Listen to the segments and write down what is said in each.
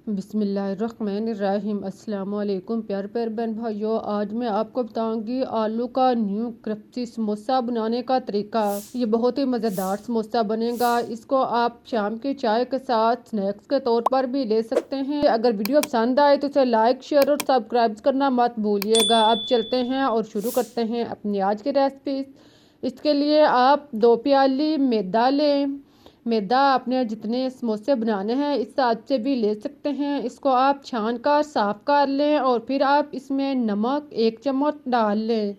बिस्मिल्लाहिर्रहमानिर्रहीम। अस्सलाम वालेकुम प्यार प्यार बहन भाइयों, आज मैं आपको बताऊंगी आलू का न्यू क्रिस्पी समोसा बनाने का तरीका। ये बहुत ही मज़ेदार समोसा बनेगा। इसको आप शाम की चाय के साथ स्नैक्स के तौर पर भी ले सकते हैं। अगर वीडियो पसंद आए तो इसे लाइक शेयर और सब्सक्राइब करना मत भूलिएगा। अब चलते हैं और शुरू करते हैं अपनी आज की रेसिपी। इसके लिए आप 2 प्याली मैदा लें। मैदा अपने जितने समोसे बनाने हैं इस हिसाब से भी ले सकते हैं। इसको आप छान कर साफ कर लें और फिर आप इसमें नमक 1 चम्मच डाल लें।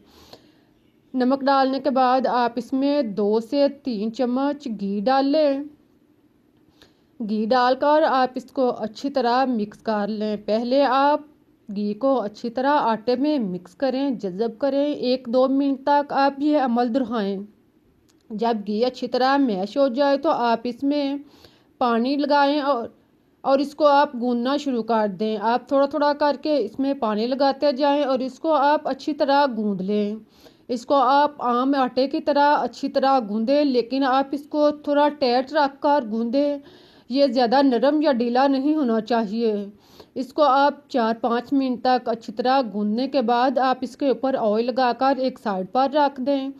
नमक डालने के बाद आप इसमें 2 से 3 चम्मच घी डाल लें। घी डालकर आप इसको अच्छी तरह मिक्स कर लें। पहले आप घी को अच्छी तरह आटे में मिक्स करें, जज़ब करें। 1-2 मिनट तक आप ये अमल दोहराएं। जब घी अच्छी तरह मैश हो जाए तो आप इसमें पानी लगाएं और इसको आप गूंदना शुरू कर दें। आप थोड़ा थोड़ा करके इसमें पानी लगाते जाएं और इसको आप अच्छी तरह गूंद लें। इसको आप आम आटे की तरह अच्छी तरह गूंदें, लेकिन आप इसको थोड़ा टाइट रख कर गूंदें। ये ज़्यादा नरम या ढीला नहीं होना चाहिए। इसको आप 4-5 मिनट तक अच्छी तरह गूंदने के बाद आप इसके ऊपर ऑयल लगाकर एक साइड पर रख दें।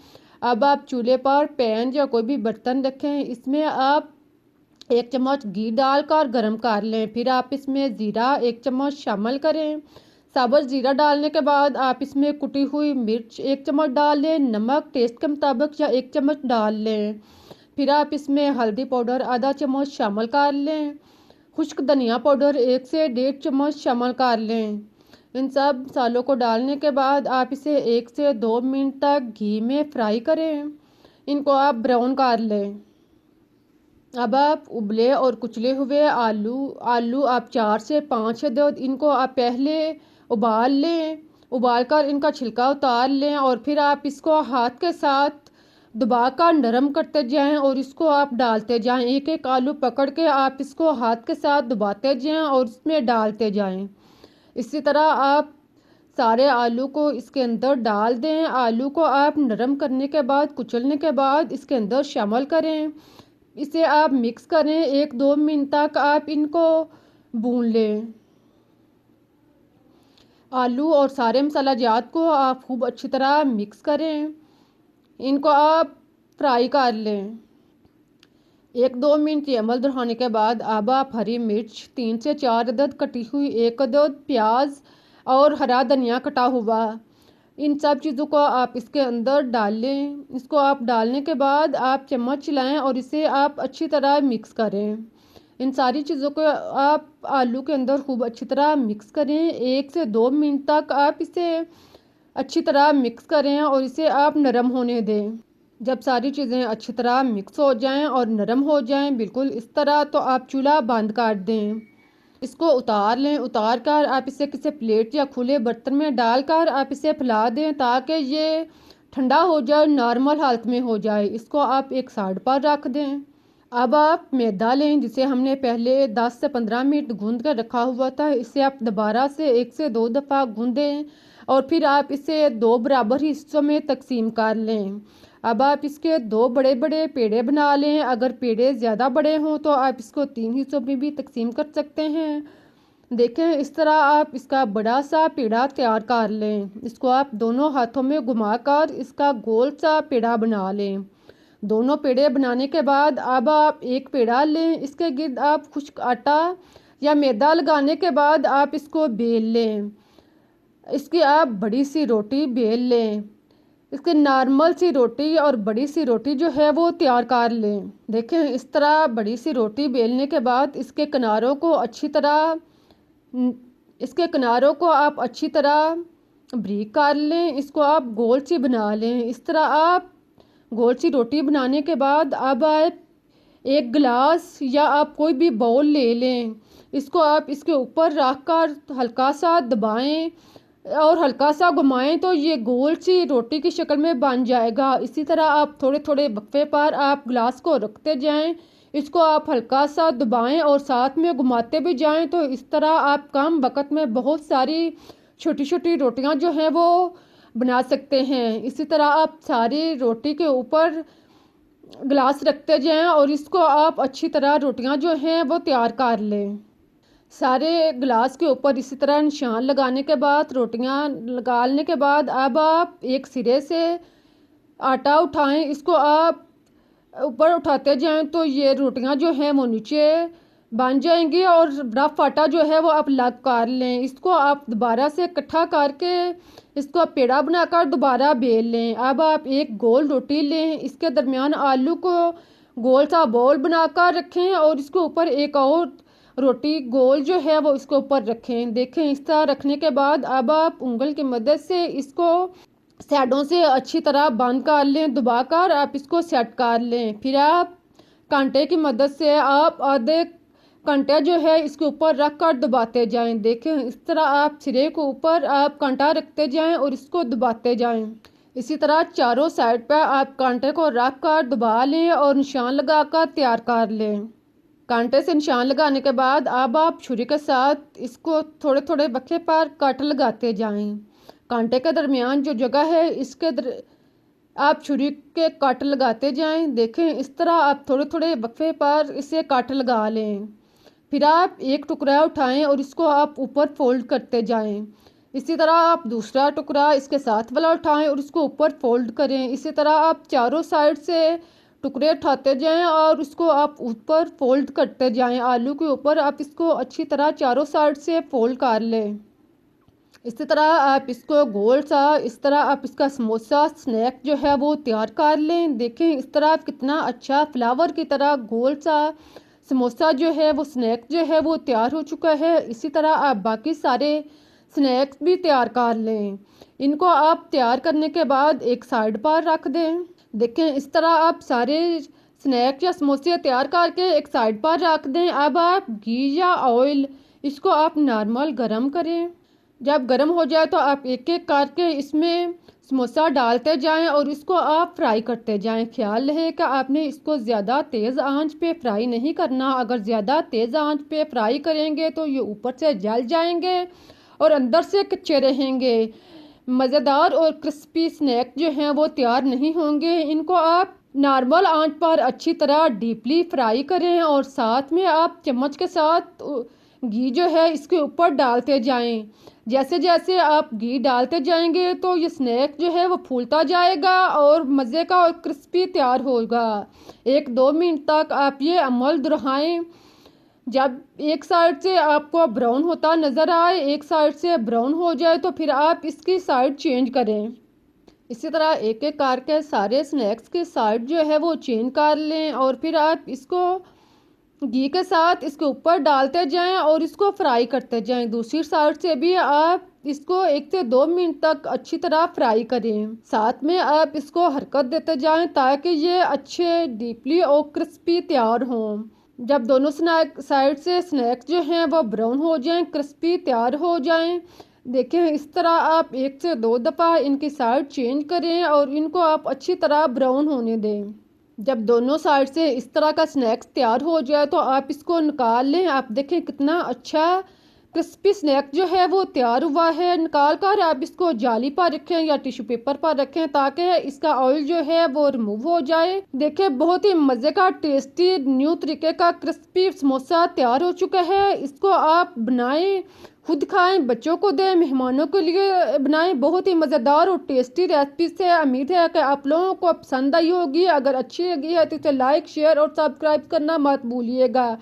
अब आप चूल्हे पर पैन या कोई भी बर्तन रखें। इसमें आप 1 चम्मच घी डालकर गरम कर लें। फिर आप इसमें ज़ीरा 1 चम्मच शामिल करें। साबुत ज़ीरा डालने के बाद आप इसमें कुटी हुई मिर्च 1 चम्मच डाल लें। नमक टेस्ट के मुताबिक या 1 चम्मच डाल लें। फिर आप इसमें हल्दी पाउडर आधा चम्मच शामिल कर लें। खुश्क धनिया पाउडर 1 से 1.5 चम्मच शामिल कर लें। इन सब मसालों को डालने के बाद आप इसे 1 से 2 मिनट तक घी में फ्राई करें। इनको आप ब्राउन कर लें। अब आप उबले और कुचले हुए आलू आप 4 से 5 अदद इनको आप पहले उबाल लें। उबालकर इनका छिलका उतार लें और फिर आप इसको हाथ के साथ दबाकर नरम करते जाएं और इसको आप डालते जाएं। एक एक आलू पकड़ के आप इसको हाथ के साथ दबाते जाएं और इसमें डालते जाएं। इसी तरह आप सारे आलू को इसके अंदर डाल दें। आलू को आप नरम करने के बाद कुचलने के बाद इसके अंदर शामिल करें। इसे आप मिक्स करें। 1-2 मिनट तक आप इनको भून लें। आलू और सारे मसाला जात को आप खूब अच्छी तरह मिक्स करें। इनको आप फ्राई कर लें। 1-2 मिनट ये अमल दोहराने के बाद अब आप हरी मिर्च 3 से 4 अदद कटी हुई, 1 अदद प्याज और हरा धनिया कटा हुआ, इन सब चीज़ों को आप इसके अंदर डाल लें। इसको आप डालने के बाद आप चम्मच चलाएं और इसे आप अच्छी तरह मिक्स करें। इन सारी चीज़ों को आप आलू के अंदर खूब अच्छी तरह मिक्स करें। 1 से 2 मिनट तक आप इसे अच्छी तरह मिक्स करें और इसे आप नरम होने दें। जब सारी चीज़ें अच्छी तरह मिक्स हो जाएं और नरम हो जाएं बिल्कुल इस तरह, तो आप चूल्हा बंद कर दें। इसको उतार लें। उतार कर आप इसे किसी प्लेट या खुले बर्तन में डालकर आप इसे फैला दें ताकि ये ठंडा हो जाए, नॉर्मल हालत में हो जाए। इसको आप एक साइड पर रख दें। अब आप मैदा लें जिसे हमने पहले 10 से 15 मिनट गूंद कर रखा हुआ था। इसे आप दोबारा से 1 से 2 दफ़ा गूंदें और फिर आप इसे 2 बराबर हिस्सों में तकसीम कर लें। अब आप इसके 2 बड़े बड़े पेड़े बना लें। अगर पेड़े ज़्यादा बड़े हों तो आप इसको 3 हिस्सों में भी तकसीम कर सकते हैं। देखें इस तरह आप इसका बड़ा सा पेड़ा तैयार कर लें। इसको आप दोनों हाथों में घुमाकर इसका गोल सा पेड़ा बना लें। दोनों पेड़े बनाने के बाद अब आप एक पेड़ा लें। इसके गिर्द आप खुश्क आटा या मैदा लगाने के बाद आप इसको बेल लें। इसकी आप बड़ी सी रोटी बेल लें। इसके नॉर्मल सी रोटी और बड़ी सी रोटी जो है वो तैयार कर लें। देखें इस तरह बड़ी सी रोटी बेलने के बाद इसके किनारों को आप अच्छी तरह ब्रीक कर लें। इसको आप गोल सी बना लें। इस तरह आप गोल सी रोटी बनाने के बाद अब आप एक गिलास या आप कोई भी बाउल ले लें। इसको आप इसके ऊपर रख कर हल्का सा दबाएं और हल्का सा घुमाएं तो ये गोल सी रोटी की शक्ल में बन जाएगा। इसी तरह आप थोड़े थोड़े वक्फे पर आप गिलास को रखते जाएं। इसको आप हल्का सा दबाएं और साथ में घुमाते भी जाएं तो इस तरह आप कम वक्त में बहुत सारी छोटी छोटी रोटियां जो हैं वो बना सकते हैं। इसी तरह आप सारी रोटी के ऊपर गिलास रखते जाएं और इसको आप अच्छी तरह रोटियां जो हैं वो तैयार कर लें। सारे गिलास के ऊपर इसी तरह निशान लगाने के बाद, रोटियां लगाने के बाद, अब आप एक सिरे से आटा उठाएं, इसको आप ऊपर उठाते जाएं तो ये रोटियां जो हैं वो नीचे बन जाएंगी और रफ आटा जो है वो आप अलग कर लें। इसको आप दोबारा से इकट्ठा करके इसको आप पेड़ा बनाकर दोबारा बेल लें। अब आप एक गोल रोटी लें, इसके दरमियान आलू को गोल सा बॉल बनाकर रखें और इसके ऊपर एक और रोटी गोल जो है वो इसके ऊपर रखें। देखें, इस तरह रखने के बाद अब आप उंगल की मदद से इसको साइडों से अच्छी तरह बंद कर लें, दबाकर आप इसको सेट कर लें। फिर आप कांटे की मदद से आप आधे कांटा जो है इसके ऊपर रख कर दबाते जाएं। देखें, इस तरह आप सिरे के ऊपर आप कांटा रखते जाएं और इसको दबाते जाएं। इसी तरह चारों साइड पर आप कांटे को रख कर दबा लें और निशान लगाकर तैयार कर लें। कांटे से निशान लगाने के बाद अब आप छुरी के साथ इसको थोड़े थोड़े वक्फे पर कट लगाते जाएं। कांटे के दरमियान जो जगह है आप छुरी के कट लगाते जाएं। देखें, इस तरह आप थोड़े थोड़े वक्फे पर इसे कट लगा लें। फिर आप एक टुकड़ा उठाएं और इसको आप ऊपर फोल्ड करते जाएं। इसी तरह आप दूसरा टुकड़ा इसके साथ वाला उठाएं और इसको ऊपर फोल्ड करें। इसी तरह आप चारों साइड से टुकड़े उठाते जाएं और उसको आप ऊपर फोल्ड करते जाएं। आलू के ऊपर आप इसको अच्छी तरह चारों साइड से फोल्ड कर लें। इसी तरह आप इसको गोल सा, इस तरह आप इसका समोसा स्नैक जो है वो तैयार कर लें। देखें, इस तरह कितना अच्छा फ्लावर की तरह गोल सा समोसा जो है वो स्नैक जो है वो तैयार हो चुका है। इसी तरह आप बाकी सारे स्नैक्स भी तैयार कर लें। इनको आप तैयार करने के बाद एक साइड पर रख दें। देखें, इस तरह आप सारे स्नैक या समोसे तैयार करके एक साइड पर रख दें। अब आप घी या ऑयल इसको आप नॉर्मल गरम करें। जब गरम हो जाए तो आप एक एक करके इसमें समोसा डालते जाएं और इसको आप फ्राई करते जाएं। ख्याल रहे कि आपने इसको ज़्यादा तेज़ आंच पे फ्राई नहीं करना। अगर ज़्यादा तेज़ आंच पे फ्राई करेंगे तो ये ऊपर से जल जाएंगे और अंदर से कच्चे रहेंगे। मज़ेदार और क्रिस्पी स्नैक जो हैं वो तैयार नहीं होंगे। इनको आप नॉर्मल आंच पर अच्छी तरह डीपली फ्राई करें और साथ में आप चम्मच के साथ घी जो है इसके ऊपर डालते जाएं। जैसे जैसे आप घी डालते जाएंगे तो ये स्नैक जो है वो फूलता जाएगा और मज़े का और क्रिस्पी तैयार होगा। 1-2 मिनट तक आप ये अमल दोहराएं। जब एक साइड से आपको ब्राउन होता नज़र आए, एक साइड से ब्राउन हो जाए तो फिर आप इसकी साइड चेंज करें। इसी तरह एक एक करके सारे स्नैक्स की साइड जो है वो चेंज कर लें और फिर आप इसको घी के साथ इसके ऊपर डालते जाएं और इसको फ्राई करते जाएं। दूसरी साइड से भी आप इसको 1 से 2 मिनट तक अच्छी तरह फ्राई करें। साथ में आप इसको हरकत देते जाएं ताकि ये अच्छे डीपली और क्रिस्पी तैयार हों। जब दोनों साइड से स्नैक्स जो हैं वो ब्राउन हो जाएं, क्रिस्पी तैयार हो जाएं, देखें, इस तरह आप 1 से 2 दफ़ा इनकी साइड चेंज करें और इनको आप अच्छी तरह ब्राउन होने दें। जब दोनों साइड से इस तरह का स्नैक्स तैयार हो जाए तो आप इसको निकाल लें। आप देखें कितना अच्छा क्रिस्पी स्नैक जो है वो तैयार हुआ है। निकाल कर आप इसको जाली पर रखें या टिश्यू पेपर पर रखें ताकि इसका ऑयल जो है वो रिमूव हो जाए। देखें, बहुत ही मज़े का टेस्टी न्यू तरीके का क्रिस्पी समोसा तैयार हो चुका है। इसको आप बनाएं, खुद खाएं, बच्चों को दें, मेहमानों के लिए बनाएं। बहुत ही मज़ेदार और टेस्टी रेसिपी से उम्मीद है कि आप लोगों को पसंद आई होगी। अगर अच्छी लगी है तो इसे लाइक, शेयर और सब्सक्राइब करना मत भूलिएगा।